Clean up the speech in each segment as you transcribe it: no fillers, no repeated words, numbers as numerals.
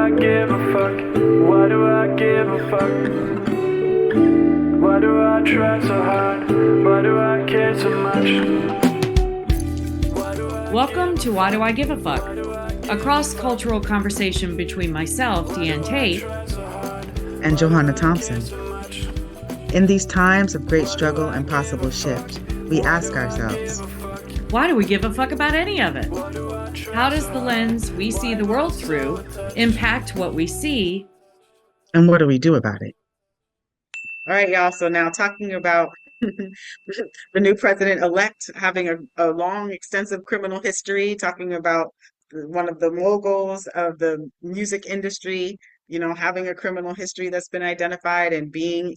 I give a fuck? Why do I give a fuck? Why do I try so hard? Why do I care so much? Welcome to Why Do I Give a Fuck? A cross-cultural conversation between myself, Diane Tate, and Johanna Thompson. In these times of great struggle and possible shift, we ask ourselves, why do we give a fuck about any of it? How does the lens we see the world through impact what we see? And what do we do about it? All right, y'all. So now talking about the new president-elect having a long, extensive criminal history, talking about one of the moguls of the music industry, having a criminal history that's been identified and being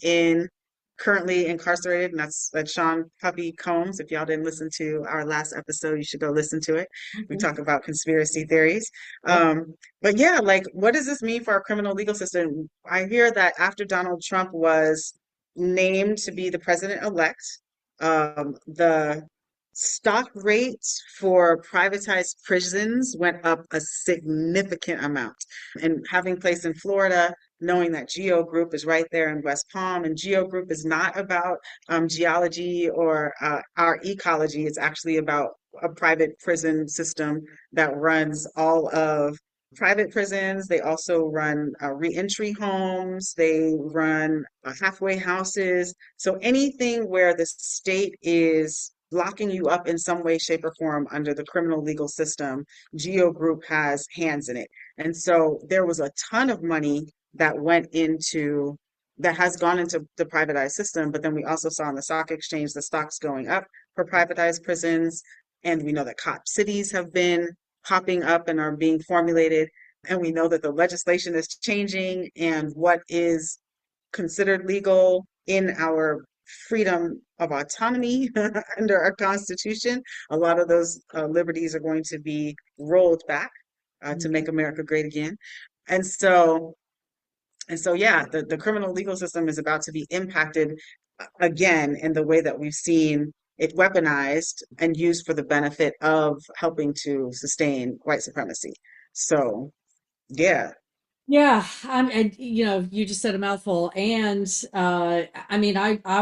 currently incarcerated, and that's Sean Puffy Combs. If y'all didn't listen to our last episode, you should go listen to it. We talk about conspiracy theories. But yeah, like, what does this mean for our criminal legal system? I hear that after Donald Trump was named to be the president-elect, the stock rates for privatized prisons went up a significant amount. And having place in Florida, knowing that Geo Group is right there in West Palm, and Geo Group is not about geology or our ecology. It's actually about a private prison system that runs all of private prisons. They also run reentry homes. They run halfway houses. So anything where the state is locking you up in some way, shape, or form under the criminal legal system, Geo Group has hands in it. And so there was a ton of money that has gone into the privatized system. But then we also saw on the stock exchange the stocks going up for privatized prisons. And we know that cop cities have been popping up and are being formulated. And we know that the legislation is changing, and what is considered legal in our freedom of autonomy under our Constitution, a lot of those liberties are going to be rolled back to make America great again. And so, yeah, the criminal legal system is about to be impacted again in the way that we've seen it weaponized and used for the benefit of helping to sustain white supremacy. So, yeah. Yeah, you just said a mouthful. And I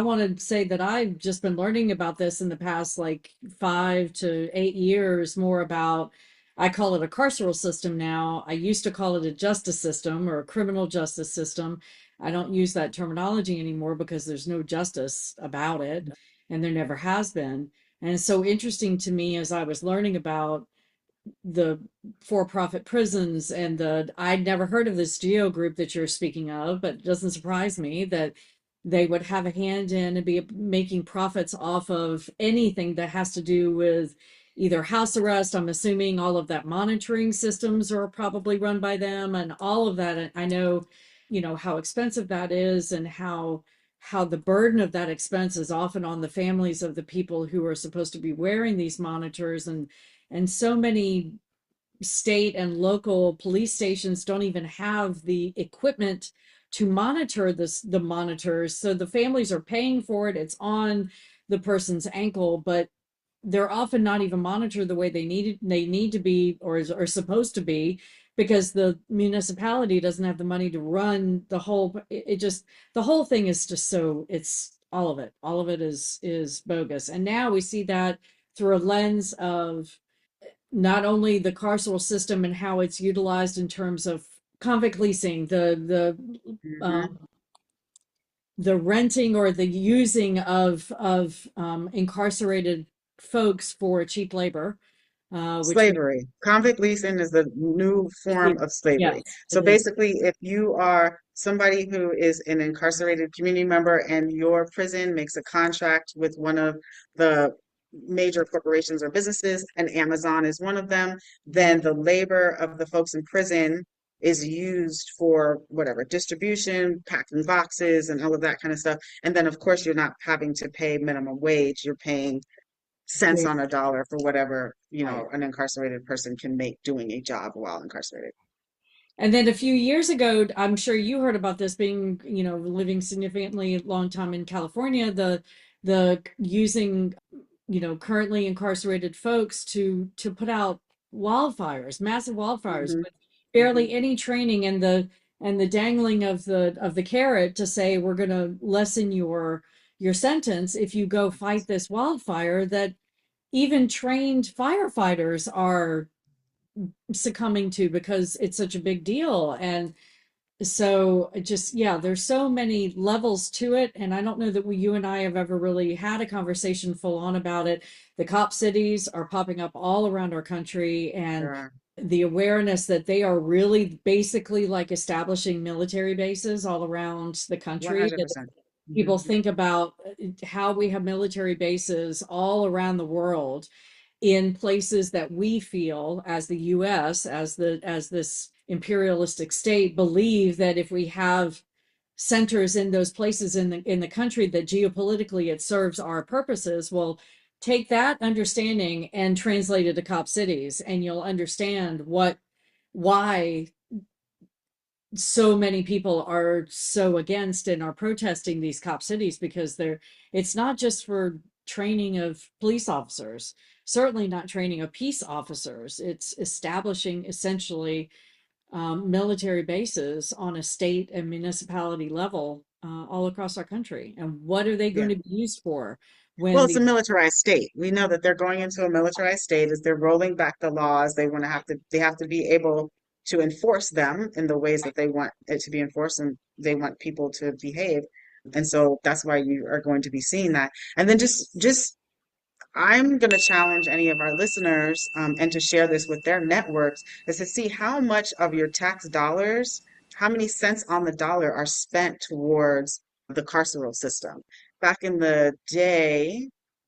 want to say that I've just been learning about this in the past like 5 to 8 years, more about, I call it a carceral system now. I used to call it a justice system or a criminal justice system. I don't use that terminology anymore because there's no justice about it, and there never has been. And it's so interesting to me as I was learning about the for-profit prisons and I'd never heard of this Geo Group that you're speaking of, but it doesn't surprise me that they would have a hand in and be making profits off of anything that has to do with either house arrest. I'm assuming all of that monitoring systems are probably run by them and all of that. And I know, how expensive that is, and how the burden of that expense is often on the families of the people who are supposed to be wearing these monitors. And so many state and local police stations don't even have the equipment to monitor the monitors. So the families are paying for it. It's on the person's ankle, but they're often not even monitored the way they need to be, or are supposed to be, because the municipality doesn't have the money to run the whole. The whole thing is just so, it's all of it is bogus. And now we see that through a lens of not only the carceral system and how it's utilized in terms of convict leasing, the renting or the using of incarcerated folks for cheap labor, Slavery. Convict leasing is the new form of slavery. yes, So it is. basically, if you are somebody who is an incarcerated community member and your prison makes a contract with one of the major corporations or businesses, and Amazon is one of them, then the labor of the folks in prison is used for whatever distribution, packing boxes, and all of that kind of stuff. And then, of course, you're not having to pay minimum wage, you're paying cents on a dollar for whatever, an incarcerated person can make doing a job while incarcerated. And then a few years ago, I'm sure you heard about this, being, living significantly long time in California, the using, currently incarcerated folks to put out wildfires, massive wildfires, Mhm. with Mhm. barely any training, and the dangling of the carrot to say we're going to lessen your sentence if you go fight this wildfire, that even trained firefighters are succumbing to because it's such a big deal. And so just, yeah, there's so many levels to it, and I don't know that you and I have ever really had a conversation full on about it. The cop cities are popping up all around our country, and Sure. the awareness that they are really basically like establishing military bases all around the country, that 100%. Hmm. people think about how we have military bases all around the world in places that we feel as the US, as this imperialistic state, believe that if we have centers in those places in the country, that geopolitically it serves our purposes. Well, take that understanding and translate it to cop cities, and you'll understand why so many people are so against and are protesting these cop cities, because it's not just for training of police officers, certainly not training of peace officers. It's establishing essentially military bases on a state and municipality level all across our country. And what are they Yeah. going to be used for Well, when it's a the militarized state. We know that they're going into a militarized state as they're rolling back the laws. They have to be able to enforce them in the ways that they want it to be enforced, and they want people to behave. And so that's why you are going to be seeing that. And then just I'm going to challenge any of our listeners, and to share this with their networks, is to see how much of your tax dollars, how many cents on the dollar are spent towards the carceral system. Back in the day,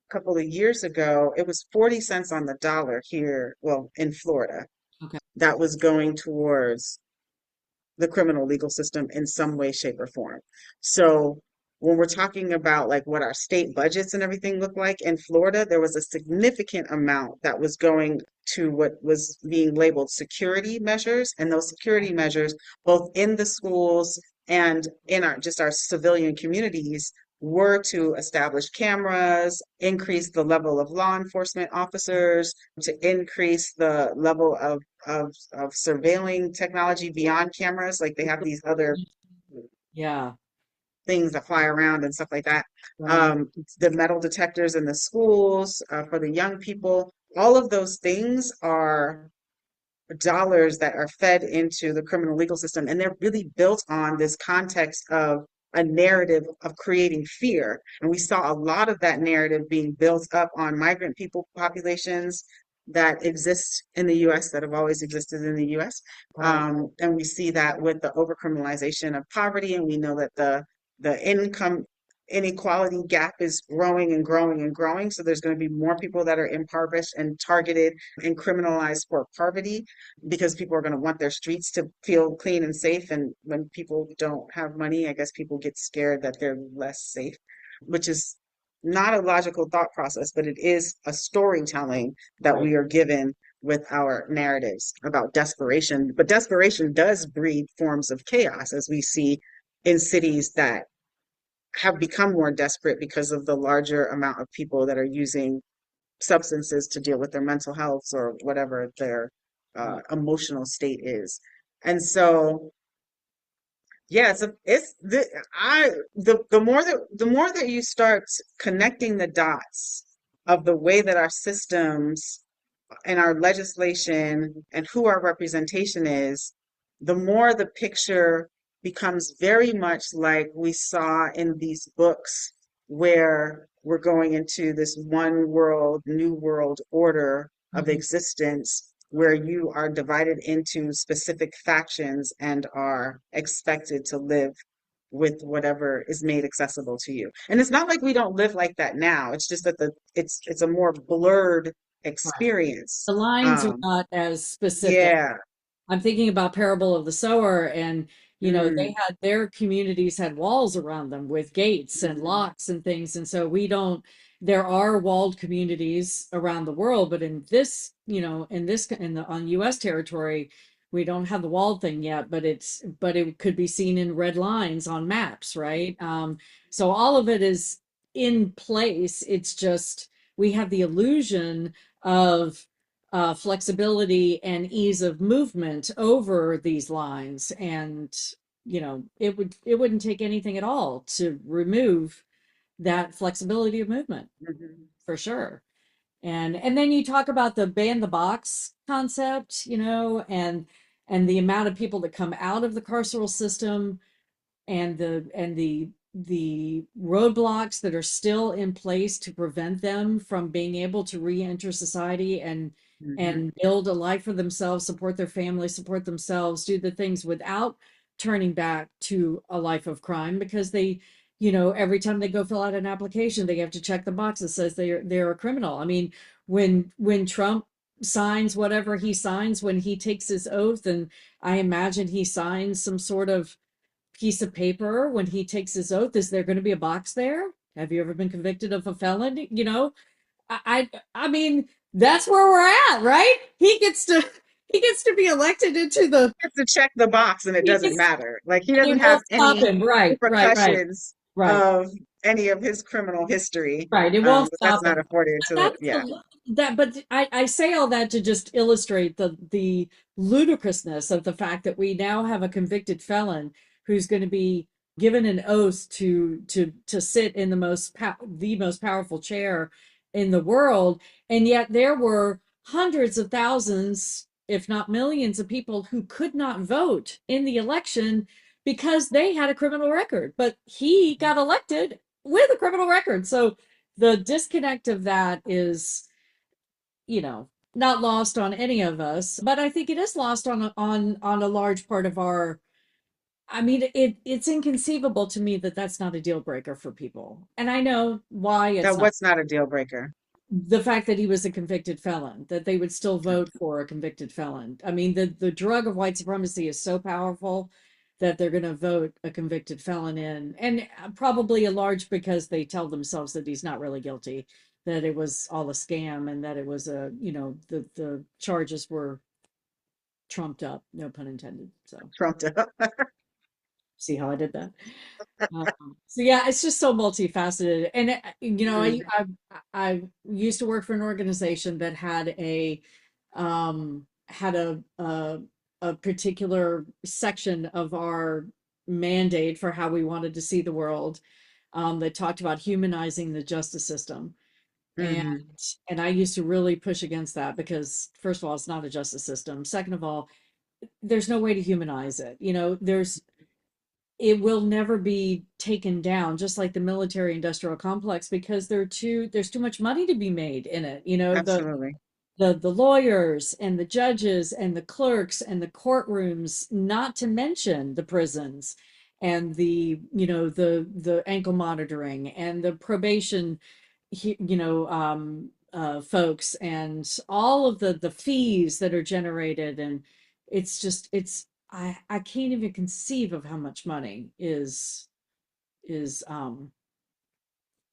a couple of years ago, it was 40 cents on the dollar here, well, in Florida, okay, that was going towards the criminal legal system in some way, shape, or form. So when we're talking about like what our state budgets and everything look like in Florida, there was a significant amount that was going to what was being labeled security measures. And those security measures, both in the schools and in our just our civilian communities, were to establish cameras, increase the level of law enforcement officers, to increase the level of surveilling technology beyond cameras. Like they have these other yeah, things that fly around and stuff like that. right, Um, the metal detectors in the schools, for the young people, all of those things are dollars that are fed into the criminal legal system. And they're really built on this context of a narrative of creating fear. And we saw a lot of that narrative being built up on migrant people populations that exist in the US, that have always existed in the US. right. And we see that with the overcriminalization of poverty. And we know that the income inequality gap is growing and growing and growing. So there's going to be more people that are impoverished and targeted and criminalized for poverty, because people are going to want their streets to feel clean and safe. And when people don't have money, I guess people get scared that they're less safe, which is not a logical thought process, but it is a storytelling that Right. we are given with our narratives about desperation. But desperation does breed forms of chaos, as we see in cities that have become more desperate because of the larger amount of people that are using substances to deal with their mental health or whatever their Right. emotional state is. And so, yeah, it's the more that you start connecting the dots of the way that our systems and our legislation and who our representation is, the more the picture becomes very much like we saw in these books, where we're going into this one world, new world order of Mhm. existence, where you are divided into specific factions and are expected to live with whatever is made accessible to you. And it's not like we don't live like that now. It's just that it's a more blurred Right. experience. The lines are not as specific. Yeah. I'm thinking about Parable of the Sower, and they Mm, had their communities had walls around them with gates and mhm. locks and things. And so we don't, there are walled communities around the world, but in this, on US territory, we don't have the walled thing yet, but it could be seen in red lines on maps, right? So all of it is in place. It's just we have the illusion of flexibility and ease of movement over these lines. And, it wouldn't take anything at all to remove that flexibility of movement Mhm. for sure. And then you talk about the ban the box concept, and the amount of people that come out of the carceral system, and the roadblocks that are still in place to prevent them from being able to re-enter society Mhm. and build a life for themselves, support their family, support themselves, do the things without turning back to a life of crime, because every time they go fill out an application, they have to check the box that says they're a criminal. I mean, when Trump signs whatever he signs, when he takes his oath, and I imagine he signs some sort of piece of paper when he takes his oath, is there going to be a box there? Have you ever been convicted of a felon? I mean, that's where we're at, right? He gets to be elected into the Has to check the box and it he doesn't gets matter. Like he and doesn't it have won't stop any him. Right, repercussions right. of any of his criminal history. Right, it won't But that's stop not him. afforded But to, that's yeah, but I say all that to just illustrate the ludicrousness of the fact that we now have a convicted felon who's going to be given an oath to sit in the most powerful chair in the world, and yet there were hundreds of thousands, if not millions, of people who could not vote in the election because they had a criminal record, but he got elected with a criminal record. So the disconnect of that is, not lost on any of us, but I think it is lost on a large part of our. I mean, it's inconceivable to me that that's not a deal breaker for people, and I know why it's that not. what's not a deal breaker. The fact that he was a convicted felon, that they would still vote for a convicted felon. I mean, the drug of white supremacy is so powerful that they're going to vote a convicted felon in, and probably a large because they tell themselves that he's not really guilty, that it was all a scam, and that it was the charges were trumped up, no pun intended. So Trumped up. see how I did that? So yeah, it's just so multifaceted, and Mhm. I used to work for an organization that had a particular section of our mandate for how we wanted to see the world, that talked about humanizing the justice system, and Mhm. and I used to really push against that because first of all, it's not a justice system. Second of all, there's no way to humanize it. It will never be taken down, just like the military industrial complex, because there's too much money to be made in it. Absolutely. The lawyers and the judges and the clerks and the courtrooms, not to mention the prisons and the ankle monitoring and the probation, folks, and all of the fees that are generated. And I can't even conceive of how much money is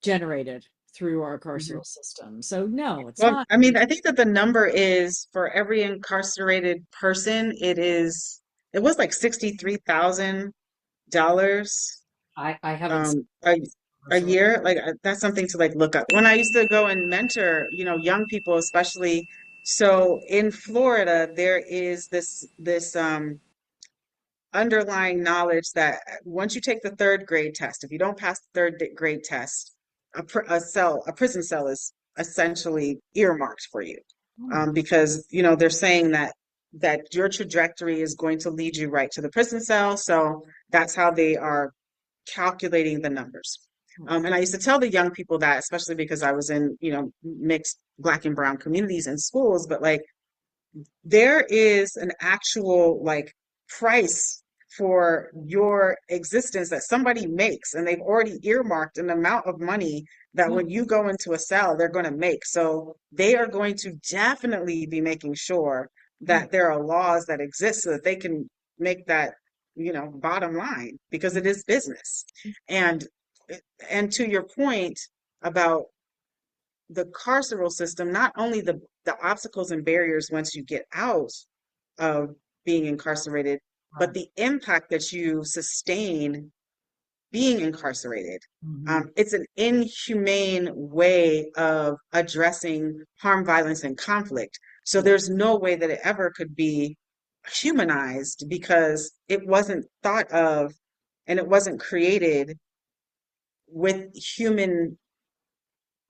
generated through our Mhm. carceral system. So no, it's Well, not. I mean, I think that the number is for every incarcerated person, it was like $63,000 I haven't seen um a, the a numbers. year. Like that's something to like look up. When I used to go and mentor, young people, especially. So in Florida, there is this underlying knowledge that once you take the third grade test, if you don't pass the grade test, a prison cell is essentially earmarked for you, Hmm. because they're saying that your trajectory is going to lead you right to the prison cell. So that's how they are calculating the numbers. And I used to tell the young people that, especially because I was in, mixed Black and brown communities and schools, but like there is an actual like price for your existence that somebody makes, and they've already earmarked an amount of money that Yeah. when you go into a cell they're going to make. So they are going to definitely be making sure Yeah. that there are laws that exist so that they can make that bottom line, because it is business. And and to your point about the carceral system, not only the obstacles and barriers once you get out of being incarcerated, but Right. the impact that you sustain being incarcerated. Mhm. It's an inhumane way of addressing harm, violence, and conflict. So Yeah. there's no way that it ever could be humanized because it wasn't thought of and it wasn't created with human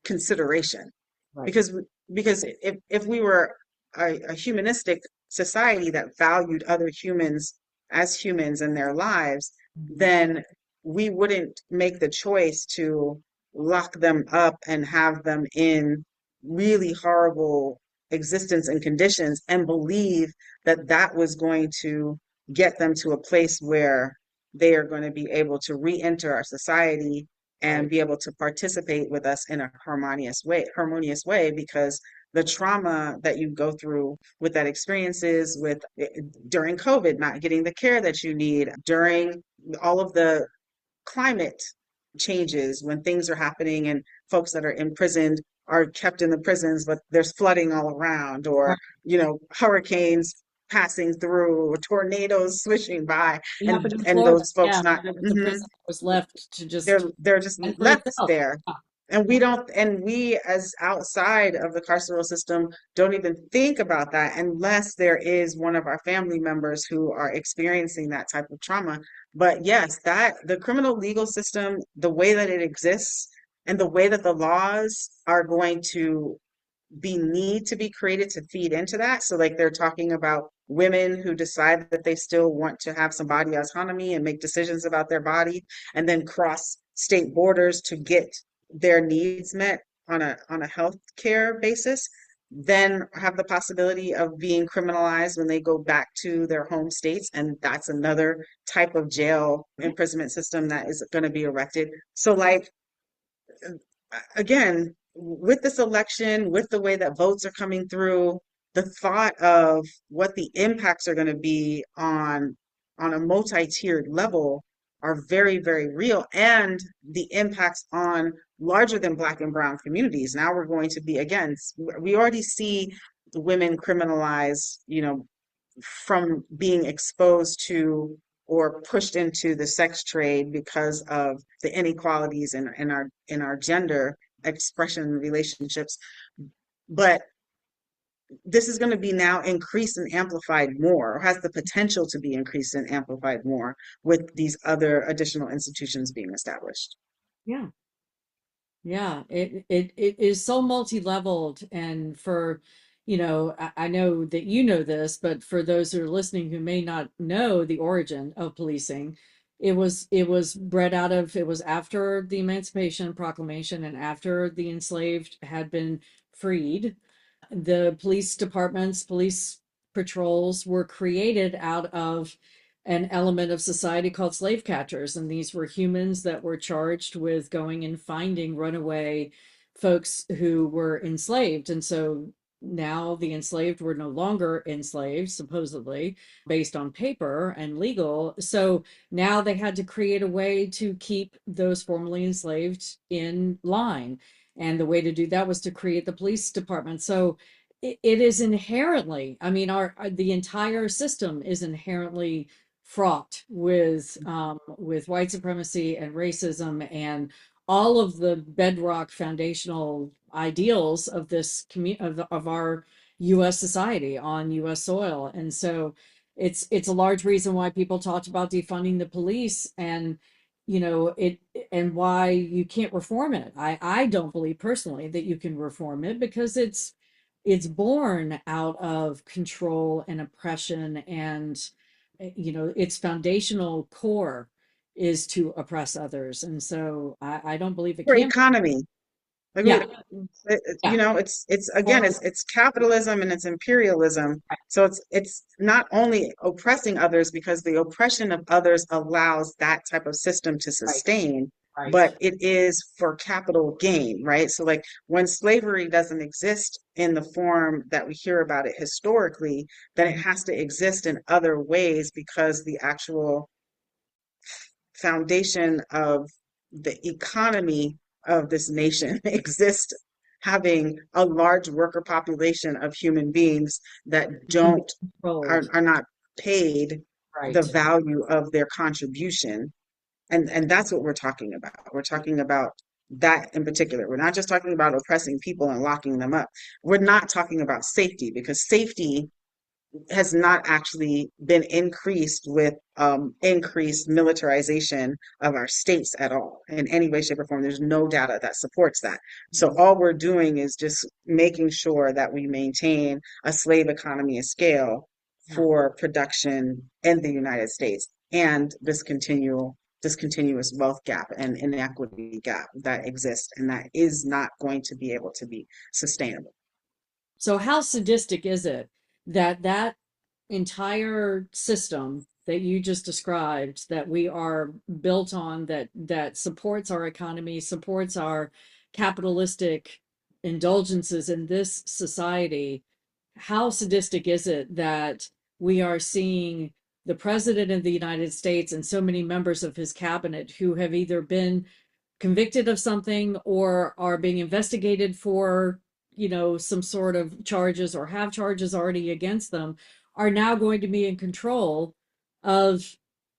consideration. Right. Because because if we were a humanistic society that valued other humans as humans and their lives, Mhm. then we wouldn't make the choice to lock them up and have them in really horrible existence and conditions and believe that that was going to get them to a place where they are going to be able to re-enter our society and Right. be able to participate with us in a harmonious way, because the trauma that you go through with that experiences with during COVID, not getting the care that you need, during all of the climate changes when things are happening and folks that are imprisoned are kept in the prisons, but there's flooding all around, or, Right. hurricanes passing through, or tornadoes swishing by, It happened and in and Florida. those folks Yeah. not, The prison was left to just they're just fend for left itself. there. Yeah. And we Yeah. don't, and we as outside of the carceral system don't even think about that unless there is one of our family members who are experiencing that type of trauma. But yes, that the criminal legal system, the way that it exists and the way that the laws are going to need to be created to feed into that. So like they're talking about women who decide that they still want to have some body autonomy and make decisions about their body and then cross state borders to get their needs met on a health care basis, then have the possibility of being criminalized when they go back to their home states. And that's another type of jail imprisonment system that is going to be erected. So like again, with this election, with the way that votes are coming through, the thought of what the impacts are going to be on a multi-tiered level are very, very real, and the impacts on larger than Black and Brown communities. Now we're going to be again, we already see women criminalized, from being exposed to or pushed into the sex trade because of the inequalities in our gender expression relationships. But this is going to be now increased and amplified more, or has the potential to be increased and amplified more with these other additional institutions being established. Yeah. Yeah, it is so multi-leveled, and for, I know that you know this, but for those who are listening who may not know the origin of policing, it was bred out of, it was after the Emancipation Proclamation and after the enslaved had been freed. The police departments, police patrols were created out of an element of society called slave catchers. And these were humans that were charged with going and finding runaway folks who were enslaved. And so now the enslaved were no longer enslaved, supposedly, based on paper and legal. So now they had to create a way to keep those formerly enslaved in line. And the way to do that was to create the police department. So it is inherently, I mean, the entire system is inherently fraught with white supremacy and racism and all of the bedrock foundational ideals of this of our U.S. society on U.S. soil. And so it's a large reason why people talked about defunding the police, and it, and why you can't reform it. I don't believe personally that you can reform it, because it's born out of control and oppression, and its foundational core is to oppress others. And so I don't believe it For can. economy, like Yeah. Yeah. it's again, Or, it's capitalism and it's imperialism. right. So it's not only oppressing others because the oppression of others allows that type of system to Right. sustain, Right. but it is for capital gain, right? So like when slavery doesn't exist in the form that we hear about it historically, then it has to exist in other ways because the actual foundation of the economy of this nation exists, having a large worker population of human beings that It can be don't controlled. are not paid the Right. value of their contribution. And that's what we're talking about. We're talking about that in particular. We're not just talking about oppressing people and locking them up. We're not talking about safety, because safety has not actually been increased with increased militarization of our states at all in any way, shape, or form. There's no data that supports that. So all we're doing is just making sure that we maintain a slave economy of scale Yeah. for production in the United States, and this continuous wealth gap and inequity gap that exists, and that is not going to be able to be sustainable. So how sadistic is it that that entire system that you just described, that we are built on, that supports our economy, supports our capitalistic indulgences in this society, how sadistic is it that we are seeing the president of the United States and so many members of his cabinet who have either been convicted of something or are being investigated for, some sort of charges or have charges already against them, are now going to be in control of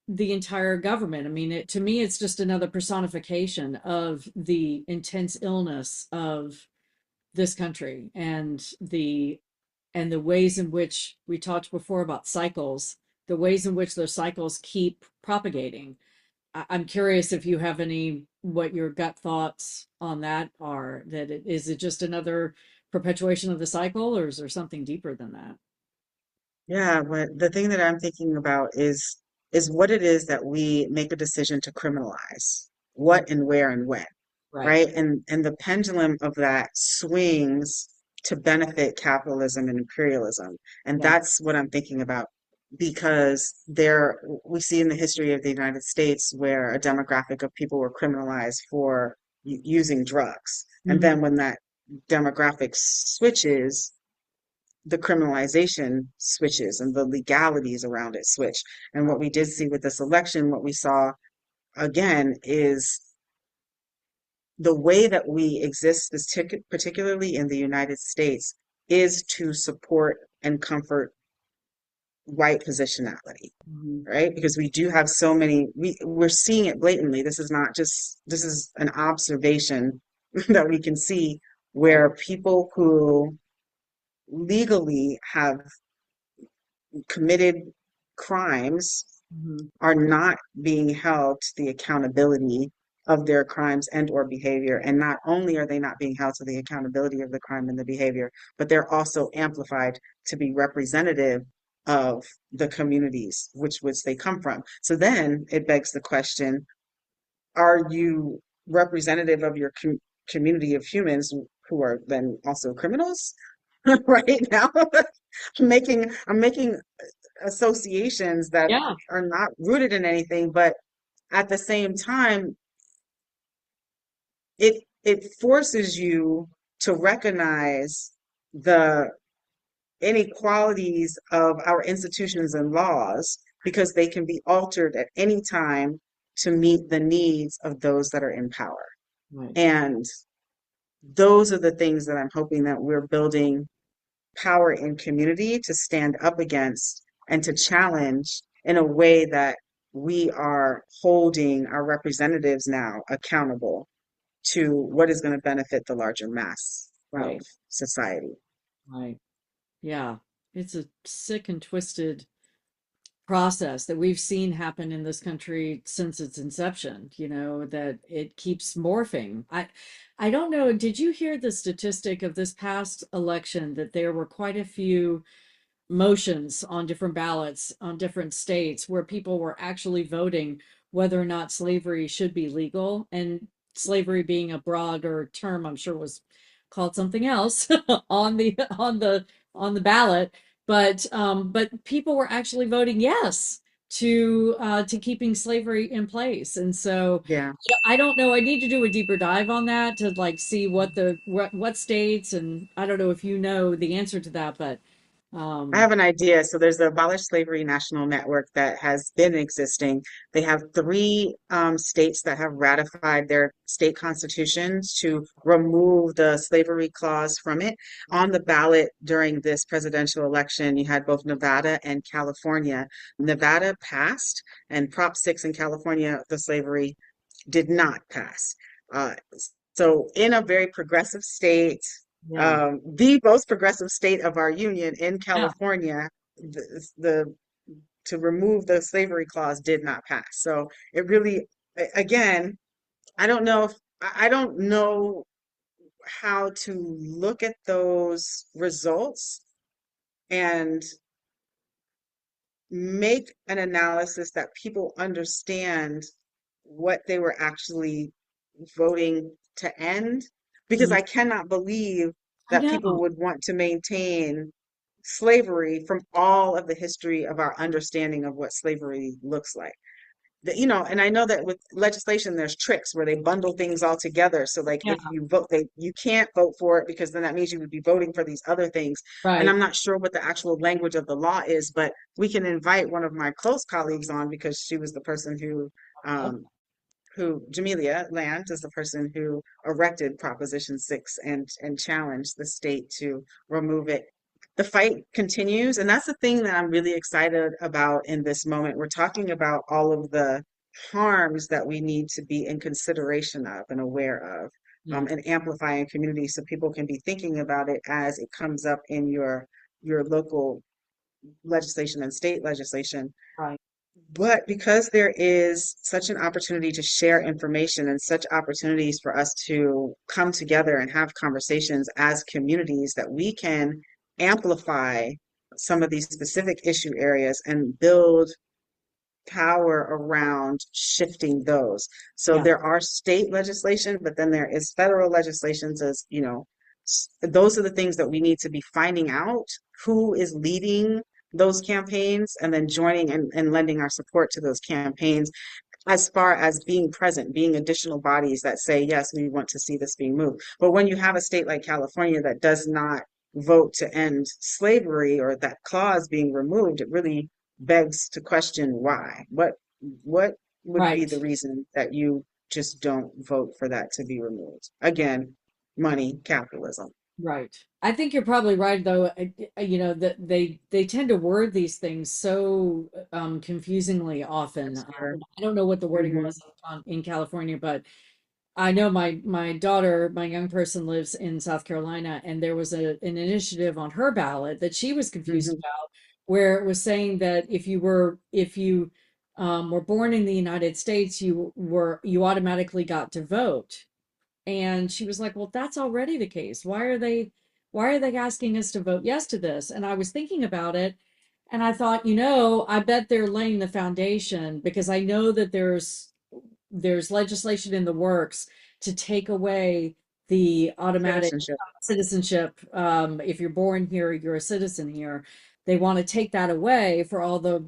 the entire government. I mean, to me, it's just another personification of the intense illness of this country, and the ways in which we talked before about cycles, the ways in which those cycles keep propagating. I'm curious if you have what your gut thoughts on that are. Is it just another perpetuation of the cycle, or is there something deeper than that? Yeah, but the thing that I'm thinking about is what it is that we make a decision to criminalize, what and where and when, Right. right? And the pendulum of that swings to benefit capitalism and imperialism. And Yeah. that's what I'm thinking about, because there we see in the history of the United States where a demographic of people were criminalized for using drugs. And Hmm. then when that demographic switches, the criminalization switches and the legalities around it switch. And what we did see with this election, what we saw again is the way that we exist, particularly in the United States, is to support and comfort white positionality, Hmm. right? Because we do have so many, we're seeing it blatantly. This is not just, this is an observation that we can see, Right. where people who legally have committed crimes Hmm. are not being held to the accountability of their crimes and or behavior. And not only are they not being held to the accountability of the crime and the behavior, but they're also amplified to be representative of the communities which they come from. So then it begs the question, are you representative of your community of humans who are then also criminals? Right now, I'm making associations that Yeah. are not rooted in anything, but at the same time, it forces you to recognize the inequalities of our institutions and laws, because they can be altered at any time to meet the needs of those that are in power. Right. And those are the things that I'm hoping that we're building power in community to stand up against and to challenge, in a way that we are holding our representatives now accountable to what is going to benefit the larger mass of Right. society. Right. Yeah. It's a sick and twisted process that we've seen happen in this country since its inception, that it keeps morphing. I don't know, did you hear the statistic of this past election that there were quite a few motions on different ballots on different states where people were actually voting whether or not slavery should be legal, and slavery being a broader term, I'm sure was called something else on the ballot, but people were actually voting yes to keeping slavery in place. And so Yeah. I don't know, I need to do a deeper dive on that to like see what states, and I don't know if you know the answer to that, but I Um, have an idea. So there's the Abolish Slavery National Network that has been existing. They have three states that have ratified their state constitutions to remove the slavery clause from it. On the ballot during this presidential election, you had both Nevada and California. Nevada passed, and Prop 6 in California, the slavery did not pass. Uh, so, in a very progressive state, yeah, the most progressive state of our union in yeah, California, the to remove the slavery clause did not pass. So it really, again, I don't know how to look at those results and make an analysis that people understand what they were actually voting to end, because mm, I cannot believe I that people know, would want to maintain slavery from all of the history of our understanding of what slavery looks like. And I know that with legislation, there's tricks where they bundle things all together. So like yeah, if you vote, you can't vote for it because then that means you would be voting for these other things. And right. I'm not sure what the actual language of the law is, but we can invite one of my close colleagues on because she was the person um, Jamelia Land is the person who erected Proposition 6 and challenged the state to remove it. The fight continues, and that's the thing that I'm really excited about in this moment. We're talking about all of the harms that we need to be in consideration of and aware of, Mm, and amplifying community so people can be thinking about it as it comes up in your local legislation and state legislation. right. But because there is such an opportunity to share information and such opportunities for us to come together and have conversations as communities, that we can amplify some of these specific issue areas and build power around shifting those. So Yeah, there are state legislation, but then there is federal legislations as, those are the things that we need to be finding out who is leading those campaigns and then joining and lending our support to those campaigns as far as being present, being additional bodies that say, yes, we want to see this being moved. But when you have a state like California that does not vote to end slavery or that clause being removed, it really begs to question why. What would be right. the reason that you just don't vote for that to be removed? Again, money, capitalism. Right. I think you're probably right, though. That they tend to word these things so confusingly often. That's fair. I don't know what the wording Hmm. was in California, but I know my daughter, my young person, lives in South Carolina, and there was an initiative on her ballot that she was confused Hmm. about, where it was saying that if you were born in the United States, you automatically got to vote. And she was like, well, that's already the case. Why are they asking us to vote yes to this? And I was thinking about it and I thought, I bet they're laying the foundation because I know that there's legislation in the works to take away the automatic Citizenship. citizenship. If you're born here, you're a citizen here. They want to take that away for all the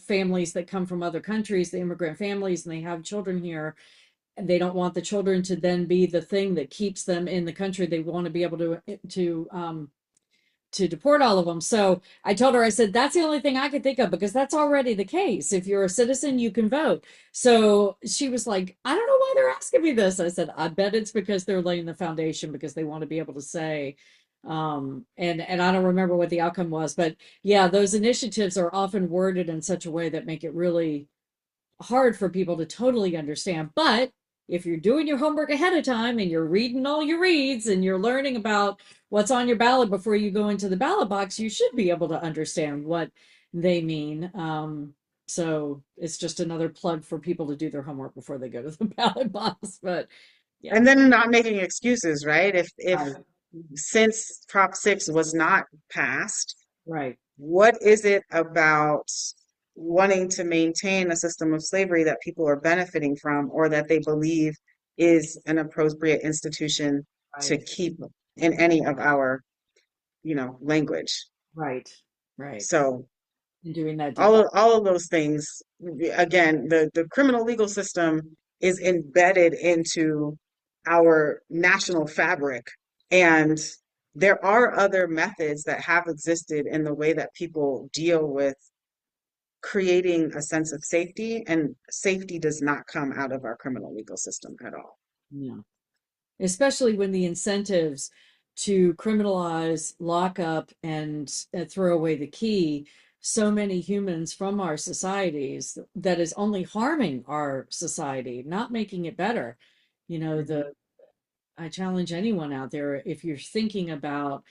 families that come from other countries, the immigrant families, and they have children here, and they don't want the children to then be the thing that keeps them in the country. They want to be able to deport all of them. So I told her, I said, that's the only thing I could think of because that's already the case. If you're a citizen, you can vote. So she was like, I don't know why they're asking me this. I said, I bet it's because they're laying the foundation because they want to be able to say, and I don't remember what the outcome was, but yeah, those initiatives are often worded in such a way that make it really hard for people to totally understand. But if you're doing your homework ahead of time and you're reading all your reads and you're learning about what's on your ballot before you go into the ballot box, you should be able to understand what they mean. So it's just another plug for people to do their homework before they go to the ballot box. But yeah, And then not making excuses, right? If right, since Prop 6 was not passed, right, what is it about wanting to maintain a system of slavery that people are benefiting from or that they believe is an appropriate institution to right, keep in any of our, language? right, right. So And doing that deep dive. all of those things, again, the criminal legal system is embedded into our national fabric. And there are other methods that have existed in the way that people deal with creating a sense of safety, and safety does not come out of our criminal legal system at all. Yeah. Especially when the incentives to criminalize, lock up, and throw away the key so many humans from our societies, that is only harming our society, not making it better. You know, I challenge anyone out there, if you're thinking about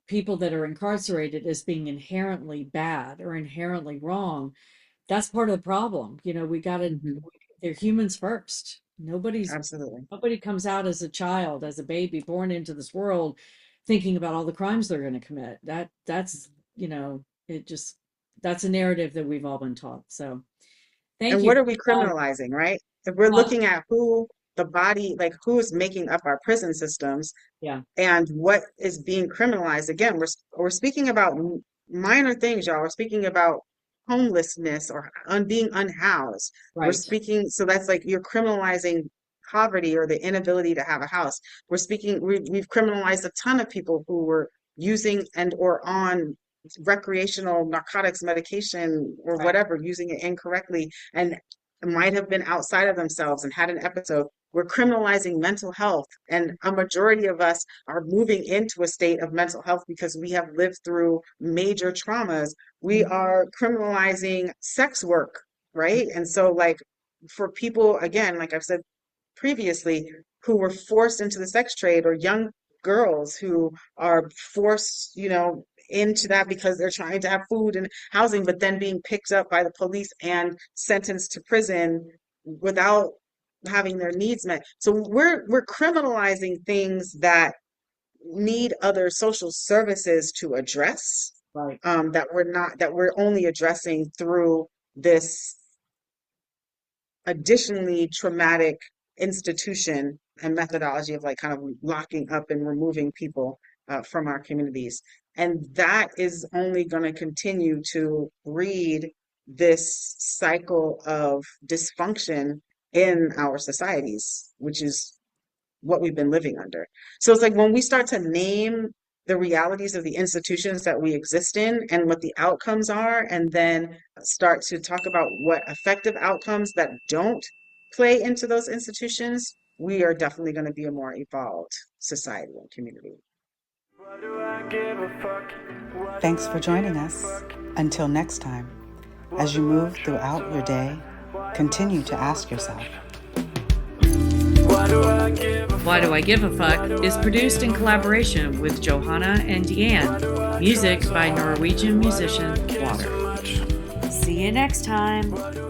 people that are incarcerated as being inherently bad or inherently wrong, that's part of the problem. You know, we got to, Mhm. they're humans first. Absolutely. Nobody comes out as a child, as a baby born into this world thinking about all the crimes they're going to commit. That's, you know, it just, that's a narrative that we've all been taught. So thank And you. what are we Um, criminalizing, right? If we're huh? looking at who the body, like who's making up our prison systems, Yeah, and what is being criminalized. Again, we're speaking about minor things, y'all. We're speaking about homelessness or being unhoused. We're right, speaking, so that's like you're criminalizing poverty or the inability to have a house. We've criminalized a ton of people who were using and or on recreational narcotics medication or right. whatever, using it incorrectly, and might have been outside of themselves and had an episode. We're criminalizing mental health, and a majority of us are moving into a state of mental health because we have lived through major traumas. We are criminalizing sex work, right? And so, like, for people, again, like I've said previously, who were forced into the sex trade, or young girls who are forced, into that because they're trying to have food and housing, but then being picked up by the police and sentenced to prison without having their needs met. So we're criminalizing things that need other social services to address, Right. that we're only addressing through this additionally traumatic institution and methodology of like kind of locking up and removing people from our communities. And that is only going to continue to breed this cycle of dysfunction in our societies, which is what we've been living under. So it's like when we start to name the realities of the institutions that we exist in and what the outcomes are, and then start to talk about what effective outcomes that don't play into those institutions, we are definitely going to be a more evolved society and community. Why do I give a fuck? Why do Thanks for I joining give a us. fuck? Until next time, Why as you do I move try throughout so your day, hard? continue to ask yourself, Why do I give a Why Do I Give a Fuck Why do is I produced in give a collaboration with Johanna and Deanne. Music by Norwegian musician Water. See you next time.